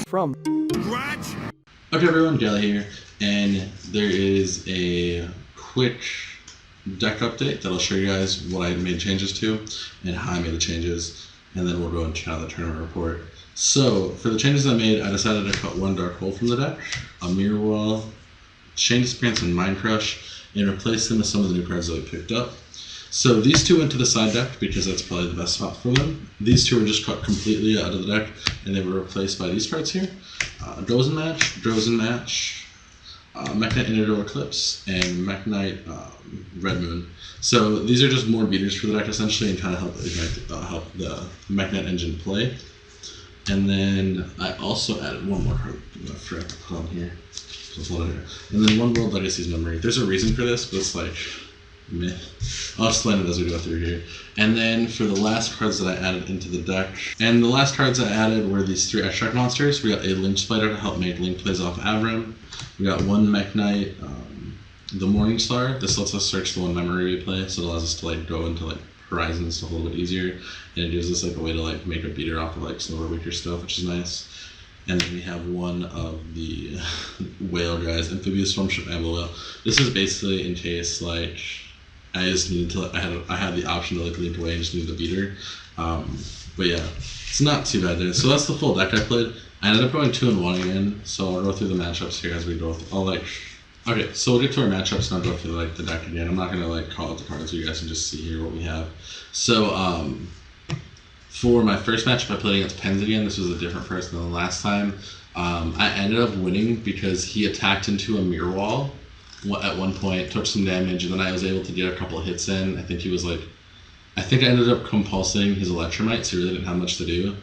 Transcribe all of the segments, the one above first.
From Okay everyone, Gally here, and there is a quick deck update that'll show you guys what I made changes to and how I made the changes, and then we'll go into kind of the tournament report. So for the changes I made, I decided to cut one Dark Hole from the deck, a Mirror Wall, Chain Disappearance, and Mind Crush, and replace them with some of the new cards that we picked up. So these two went to the side deck because that's probably the best spot for them. These two were just cut completely out of the deck, and they were replaced by these cards here. Drozen Match, Mekk-Knight Inner Eclipse, and Mekk-Knight Red Moon. So these are just more beaters for the deck essentially, and kind of help the Mekk-Knight engine play. And then I also added one more card that I forgot to put on here. And then one World Legacy's Memory. There's a reason for this, but it's like, meh. I'll explain it as we go through here. And then for the last cards that I added into the deck, and the last cards I added were these 3 extract monsters. We got a Link Spider to help make Link plays off Avram. We got one Mekk-Knight, the Morningstar. This lets us search the one memory we play, so it allows us to like go into like Horizons stuff a little bit easier, and it gives us like a way to like make a beater off of like some of our weaker stuff, which is nice. And then we have one of the whale guys, Amphibious Swarmship Amble Whale. This is basically in case like I just needed to, I had the option to like leap away and just need the beater. But yeah, it's not too bad there. So that's the full deck I played. I ended up going 2-1 again, so I'll go through the matchups here as we go. Okay, so we'll get to our matchups and I'll go through like the deck again. I'm not gonna like call out the cards so you guys can just see here what we have. So for my first matchup I played against Pens again. This was a different person than the last time. I ended up winning because he attacked into a Mirror Wall at one point, took some damage, and then I was able to get a couple of hits in. I think I ended up compulsing his Electromite, so he really didn't have much to do.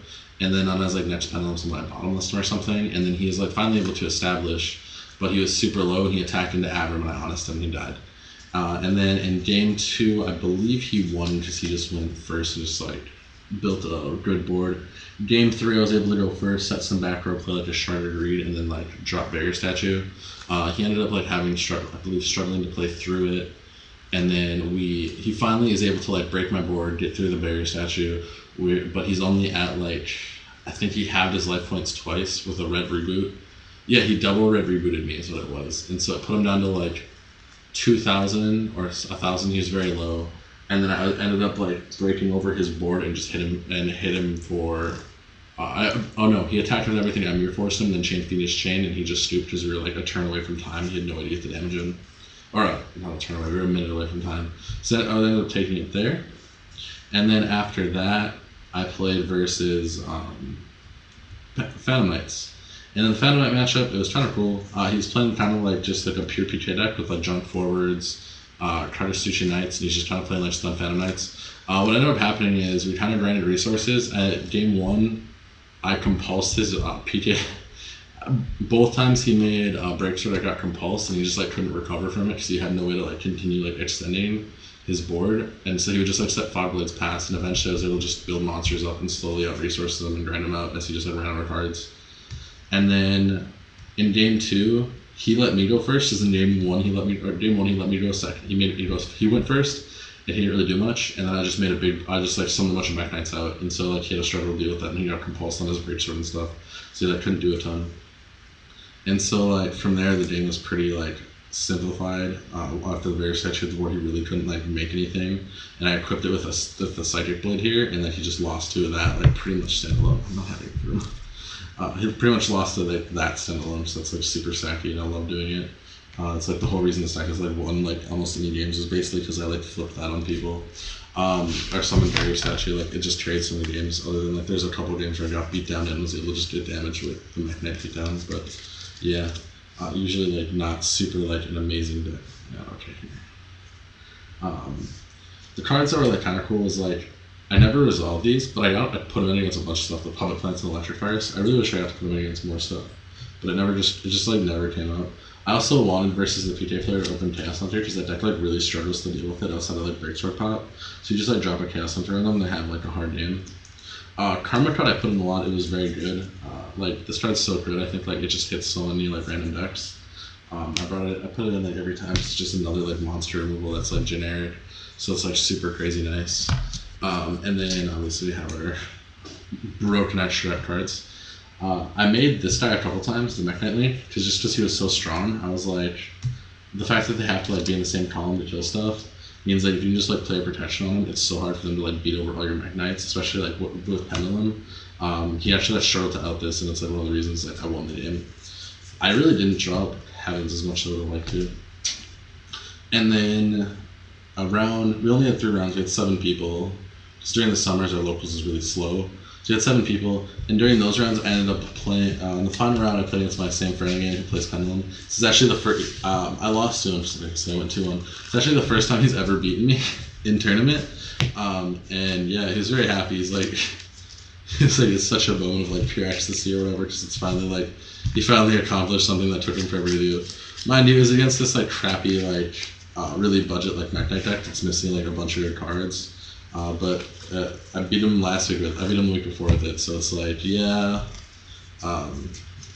And then on his like next Pendulum, somebody bottomless him or something, and then he was like finally able to establish, but he was super low and he attacked into Avram and I honest him and he died. And then in game 2, I believe he won because he just went first and just like built a good board. Game 3, I was able to go first, set some back row, play like a Sharded Reed, and then like drop Barrier Statue. He ended up like struggling to play through it, and then he finally is able to like break my board, get through the Barrier Statue. But he's only at like, I think he halved his life points twice with a red reboot. Yeah, he double red rebooted me is what it was, and so it put him down to like 2,000 or 1,000. He was very low. And then I ended up like breaking over his board and just hit him for. He attacked with everything. I mirror forced him, then chain Phoenix Chain, and he just scooped because we were like a turn away from time. He had no way to get the damage in, or not a turn away. We were a minute away from time. So I ended up taking it there, and then after that, I played versus Phantom Knights. And in the Phantom Knight matchup, it was kind of cool. He was playing kind of like just like a pure PK deck with like junk forwards. Kartasuchi Knights, and he's just kind of playing like stun Phantom Knights. What ended up happening is we kind of grinded resources. At game 1, I compulsed his PK. Both times he made breaks where I got compulsed, and he just like couldn't recover from it because he had no way to like continue like extending his board, and so he would just like set Fogblades past, and eventually I was able to just build monsters up and slowly out resource them and grind them out as he just like ran out of cards. And then in game 2. He let me go first, as in game 1 he let me go second. He went first, and he didn't really do much. And then I just summoned a bunch of Mekk-Knights out, and so like he had to struggle to deal with that, and he got compulsed on his breaksword and stuff, so he like couldn't do a ton. And so like from there the game was pretty like simplified. After the Barrier Statue where he really couldn't like make anything, and I equipped it with the Psychic Blade here, and then he just lost 2 of that like pretty much standalone. I'm not happy for him. He pretty much lost to like that standalone, so that's like super sacky, and I love doing it. It's like the whole reason this deck has like won like almost any games is basically because I like flip that on people. Or summon Barrier Statue, like it just trades so many games. Other than like there's a couple of games where I got beat down and was able to just get damage with the Mekk-Knight beat downs, but yeah, usually like not super like an amazing deck. Yeah, okay. The cards that were like kind of cool was like. I never resolved these, but I put them in against a bunch of stuff, the Public Plants and Electric Fires. I really wish I got to put them in against more stuff, but it just like never came out. I also wanted versus the PK player to open Chaos Hunter because that deck like really struggles to deal with it outside of like Breaksword pop. So you just like drop a Chaos Hunter on them, they have like a hard game. Karma card I put in a lot, it was very good. Like this card's so good, I think like it just hits so many like random decks. I put it in like every time. It's just another like monster removal that's like generic, so it's like super crazy nice. And then obviously we have our broken extra deck cards. I made this guy a couple times, the Mech Knight Link, because he was so strong. I was like, the fact that they have to like be in the same column to kill stuff means that if you just like play a protection on him, it's so hard for them to like beat over all your Mech Knights, especially like with Pendulum. He actually struggled to out this, and it's like one of the reasons like I won the game. I really didn't draw Heavens as much as I would have liked to. And then we only had 3 rounds. We had 7 people. Just during the summers, our locals is really slow. So we had 7 people, and during those rounds, I ended up playing. In the final round, I played against my same friend again who plays Pendulum. This is actually the first. I lost to him, so I went 2-1. It's actually the first time he's ever beaten me in tournament. And yeah, he was very happy. He's like, it's such a moment of like pure ecstasy or whatever, because it's finally like he finally accomplished something that took him forever to do. Mind you, it was against this like crappy like really budget like Mech Knight deck that's missing like a bunch of good cards. But I beat him last week I beat him the week before with it, so it's like, yeah,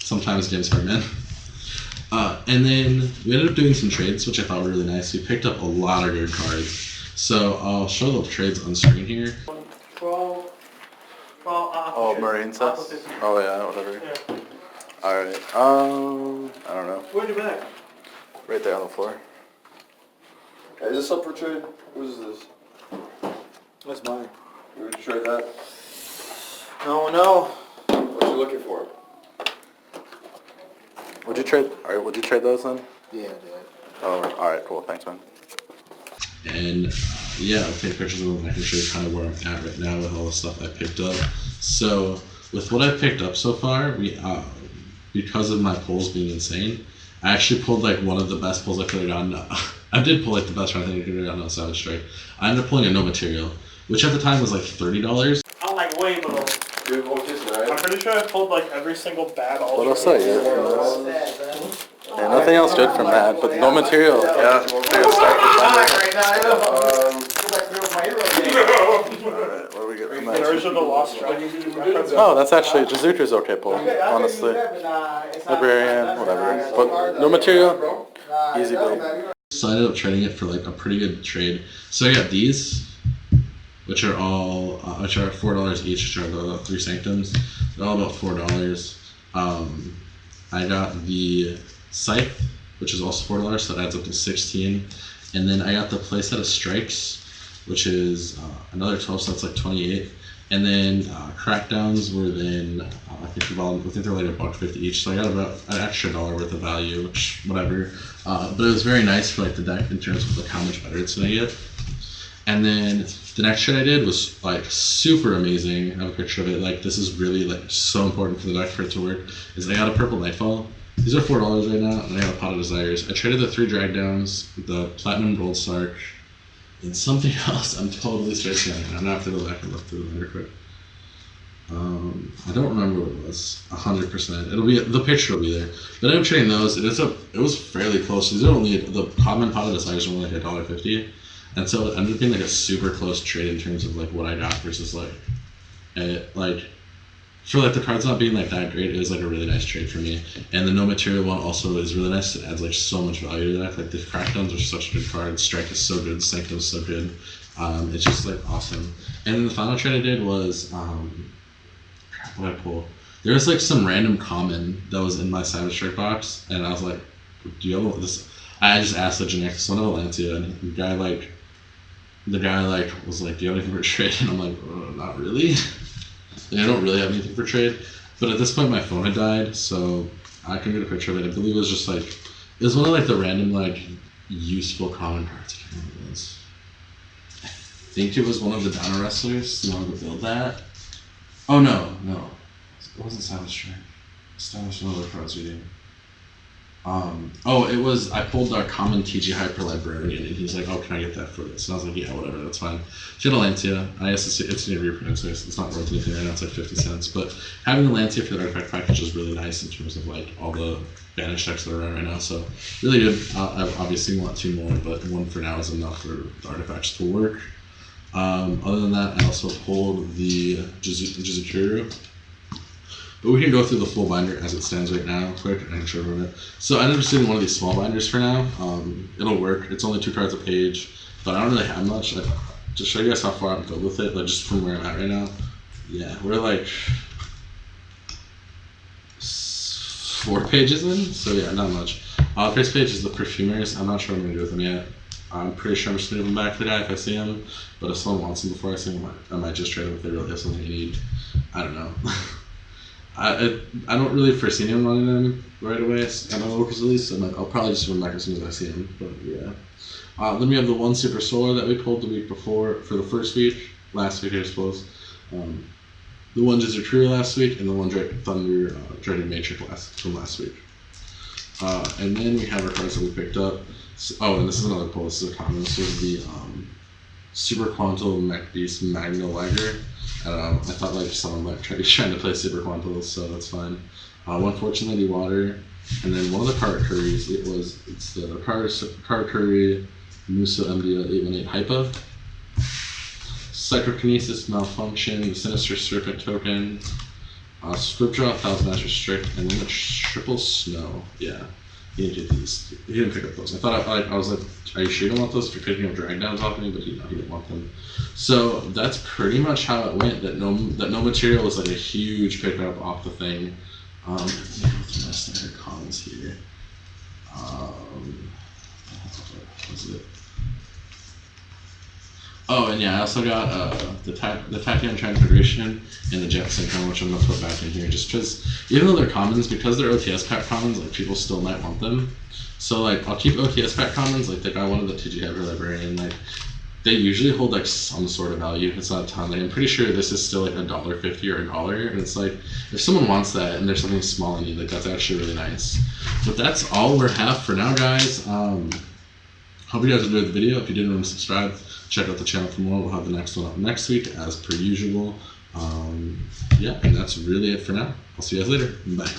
sometimes games hard, man. And then we ended up doing some trades, which I thought were really nice. We picked up a lot of good cards. So I'll show the trades on screen here. Oh, Marine Cess? Oh yeah, whatever. Yeah. Alright, I don't know. Where's your bag? Right there on the floor. Is this up for trade? Whose is this? That's mine. You would trade that? No. What you looking for? Would you trade those then? Yeah, I did. Oh, alright, cool, thanks man. And yeah, I'll take pictures of them. I can show you kind of where I'm at right now with all the stuff I picked up. So with what I picked up so far, because of my pulls being insane, I actually pulled like one of the best pulls I could have gotten. I did pull like the best one I think I could have gotten on Savage Strike. I ended up pulling a no material, which at the time was like $30. I'm like way below. Dude, what is I'm pretty sure I pulled like every single bad all. What else I get? Yeah, nothing else good from that, but no material. Yeah. Alright, what do we get from that? Original Lost Strike. Oh, that's actually, Jizutra's okay pull, honestly. Librarian, whatever. But no material, easy build. So I ended up trading it for like a pretty good trade. So I got these, which are $4 each, which are the 3 Sanctums. They're all about $4. I got the Scythe, which is also $4, so that adds up to 16. And then I got the playset of Strikes, which is another 12, so that's like 28. And then Crackdowns were then I think they're like $1.50 each, so I got about an extra $1 worth of value, which whatever. But it was very nice for like the deck in terms of like how much better it's gonna get. And then the next trade I did was like super amazing. I have a picture of it. Like this is really like so important for the deck for it to work. Is I got a purple Nightfall. These are $4 right now, and I got a Pot of Desires. I traded the 3 Drag Downs, the Platinum Gold Sark, and something else I'm totally spacing on. I'm gonna have to go back and look through them real quick. I don't remember what it was 100%. It'll be the picture will be there. But I'm trading those. It was fairly close. These are only the common Pot of Desires are only like $1.50, and so it ended up being like a super close trade in terms of like what I got versus like for like the cards not being like that great. It was like a really nice trade for me. And the no material one also is really nice. It adds like so much value to the deck. Like the Crackdowns are such a good card. Strike is so good. Sanctum is so good. It's just like awesome. And then the final trade I did was what did I pull? There was like some random common that was in my Savage Strike box, and I was like, do you have this? I just asked the generic son of Alancia, and the guy was like, do you have anything for trade? And I'm like, not really. I don't really have anything for trade. But at this point my phone had died, so I couldn't get a picture of it. I believe it was just like, it was one of like the random like useful common cards. I can't remember what it was. I think it was one of the Dino Wrestlers. You wanted to build that? Oh no. It wasn't Savage Strike. That was one of the cards we did. It was, I pulled our common TG Hyper Librarian, and he's like, oh, can I get that for this? And I was like, yeah, whatever, that's fine. She had a Lancia. I guess it's in a reprint, so it's not worth anything right now, it's like 50 cents. But having a Lancia for the artifact package is really nice in terms of like all the banished decks that are around right now, so really good. I obviously want 2 more, but 1 for now is enough for the artifacts to work. Other than that, I also pulled the Jizukuru. But we can go through the full binder as it stands right now, quick, and I can show everyone it. So I ended up just doing one of these small binders for now. It'll work. It's only 2 cards a page, but I don't really have much. To show you guys how far I'm filled with it, like just from where I'm at right now, Yeah, we're like 4 pages in, so yeah, not much. First page is the perfumers. I'm not sure what I'm gonna do with them yet. I'm pretty sure I'm just gonna give them back to the guy if I see him. But if someone wants them before I see them, I might just trade them if they really have something you need. I don't know. I don't really foresee anyone wanting them right away at my locals release, so I'll probably just give them back as soon as I see them. But yeah. Then we have the one Super Solar that we pulled the week before for the first week, last week I suppose. The one Desert Trio last week, and the one Thunder Dreaded Matrix from last week. And then we have our cards that we picked up. So, and this is another pull. This is a common. This was the Super Quantal Mech Beast Magna Liger. I thought like someone might be trying to play Super Quantals, so that's fine. One Fortune Lady Water, and then one of the Karakuri's. It's the Karakuri Muso MDO 818 Hypa. Psychokinesis Malfunction, the Sinister Serpent Token, Script Draw, Thousand Master Strict, and then the Triple Snow. Yeah, he didn't get these. He didn't pick up those. I thought I was like, are you sure you don't want those if you're picking up Drag Downs off me? But he didn't want them. So that's pretty much how it went. That no material was like a huge pickup off the thing. Let me go through my standard comments here. What was it? Oh, and yeah, I also got the Tachyon Transfiguration and the Jet Synchron, which I'm going to put back in here just because, even though they're commons, because they're OTS pack commons, like, people still might want them. So, like, I'll keep OTS pack commons, like, the guy wanted the TG Hyper Librarian, like, they usually hold, like, some sort of value. It's not a ton. Like, I'm pretty sure this is still, like, $1.50 or $1, and it's like, if someone wants that and there's something small I need, like, that's actually really nice. But that's all we have for now, guys. Hope you guys enjoyed the video. If you didn't, subscribe. Check out the channel for more. We'll have the next one up next week, as per usual. Yeah, and that's really it for now. I'll see you guys later. Bye.